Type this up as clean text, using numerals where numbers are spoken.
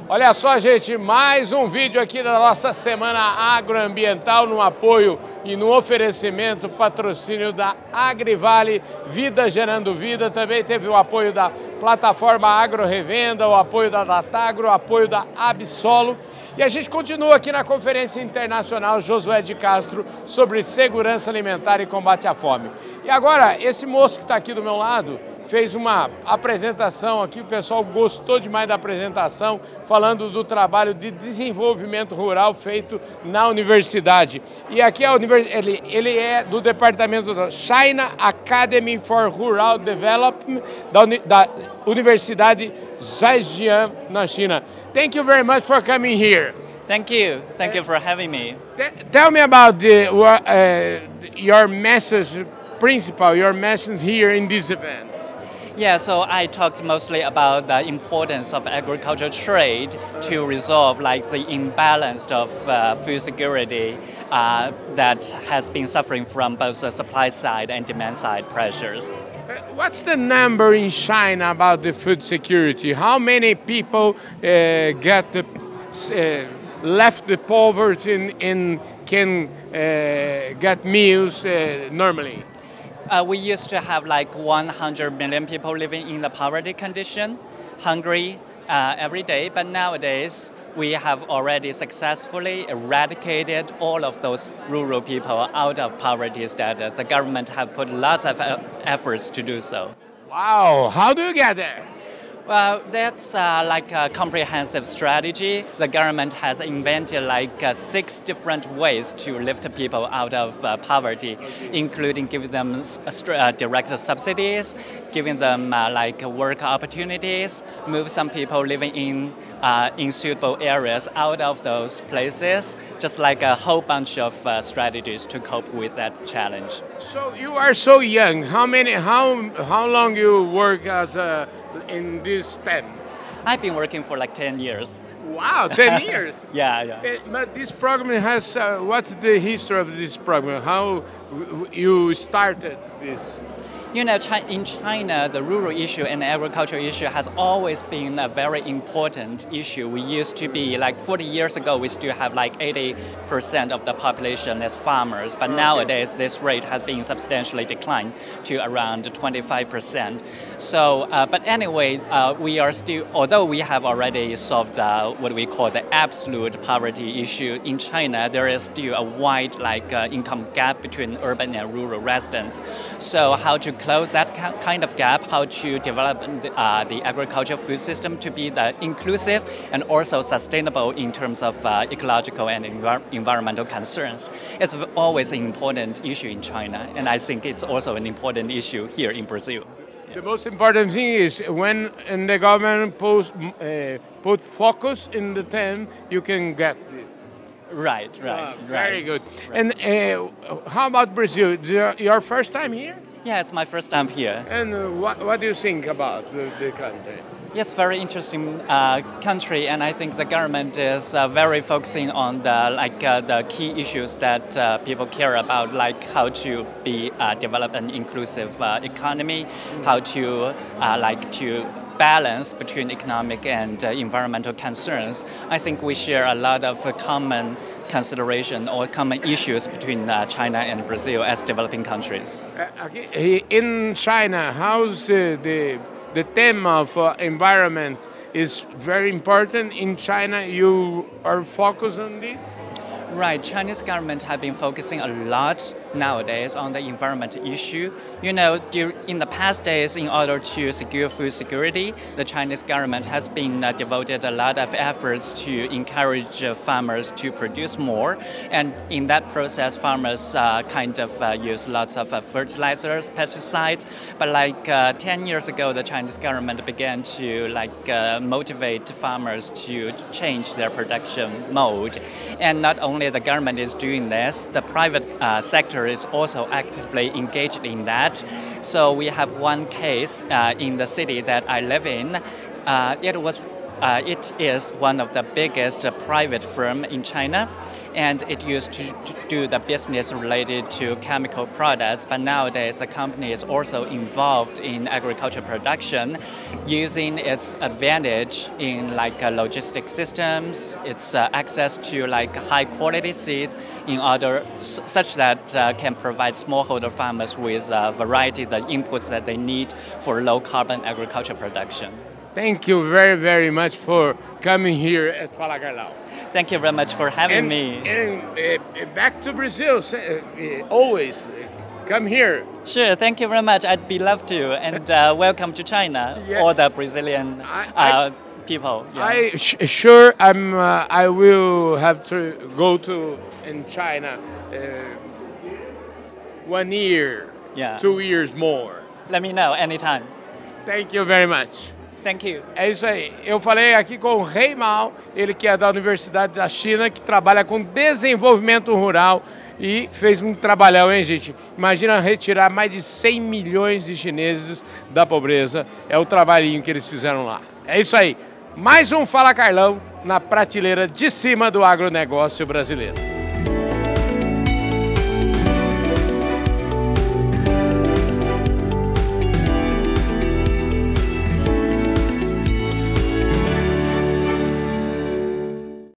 Olha só, gente, mais um vídeo aqui da nossa semana agroambiental no apoio e no oferecimento, patrocínio da Agrivalle, Vida Gerando Vida. Também teve o apoio da plataforma AgroRevenda, o apoio da DATAGRO, o apoio da ABISOLO. E a gente continua aqui na Conferência Internacional Josué de Castro sobre segurança alimentar e combate à fome. E agora, esse moço que está aqui do meu lado fez uma apresentação aqui, o pessoal gostou demais da apresentação, falando do trabalho de desenvolvimento rural feito na universidade. E aqui ele é do departamento da China Academy for Rural Development da Universidade Zhejiang, na China. Thank you very much for coming here. Thank you for having me. Tell me about your message principal, your message here in this event. Yeah, so I talked mostly about the importance of agricultural trade to resolve like the imbalance of food security that has been suffering from both the supply side and demand side pressures. What's the number in China about the food security? How many people left the poverty and can get meals normally? We used to have like 100 million people living in the poverty condition, hungry every day, but nowadays we have already successfully eradicated all of those rural people out of poverty status. The government have put lots of efforts to do so. Wow, how do you get there? Well, that's like a comprehensive strategy. The government has invented like 6 different ways to lift people out of poverty, including giving them direct subsidies, giving them like work opportunities, move some people living in suitable areas out of those places, just like a whole bunch of strategies to cope with that challenge. So you are so young. How long you work as in this STEM? I've been working for like 10 years. Wow, 10 years? Yeah. But this program has, what's the history of this program? How you started this? You know, in China, the rural issue and agricultural issue has always been a very important issue. We used to be, like 40 years ago, we still have like 80% of the population as farmers. But nowadays, this rate has been substantially declined to around 25%. So, but anyway, we are still, although we have already solved what we call the absolute poverty issue in China, there is still a wide income gap between urban and rural residents. So how to close that kind of gap, how to develop the agricultural food system to be inclusive and also sustainable in terms of ecological and environmental concerns. It's always an important issue in China, and I think it's also an important issue here in Brazil. The most important thing is when the government put focus in the theme, you can get it. Right. Very good. Right. And how about Brazil? Your first time here? Yeah, it's my first time here. And what do you think about the country? It's a very interesting country, and I think the government is very focusing on the key issues that people care about, like how to develop an inclusive economy, how to balance between economic and environmental concerns. I think we share a lot of common consideration or common issues between China and Brazil as developing countries. In China, how's the theme of environment is very important. In China, you are focused on this? Right, Chinese government have been focusing a lot nowadays on the environment issue. You know, in the past days, in order to secure food security, the Chinese government has been devoted a lot of efforts to encourage farmers to produce more. And in that process, farmers use lots of fertilizers, pesticides. But 10 years ago, the Chinese government began to motivate farmers to change their production mode. And not only the government is doing this, the private sector is also actively engaged in that. So we have one case in the city that I live in. It was It is one of the biggest private firm in China, and it used to do the business related to chemical products, but nowadays the company is also involved in agriculture production, using its advantage in like logistic systems, its access to like high quality seeds in order such that can provide smallholder farmers with a variety of the inputs that they need for low carbon agriculture production. Thank you very, very much for coming here at Fala Carlão. Thank you very much for having me. And back to Brazil, always come here. Sure, thank you very much. I'd be love to. And welcome to China, Yeah. all the Brazilian people. Yeah. I will have to go to in China 1 year, Yeah. 2 years more. Let me know anytime. Thank you very much. Thank you. É isso aí. Eu falei aqui com o Rei Mao, ele que é da Universidade da China, que trabalha com desenvolvimento rural e fez um trabalhão, hein, gente? Imagina retirar mais de 100 milhões de chineses da pobreza. É o trabalhinho que eles fizeram lá. É isso aí. Mais um Fala Carlão na prateleira de cima do agronegócio brasileiro.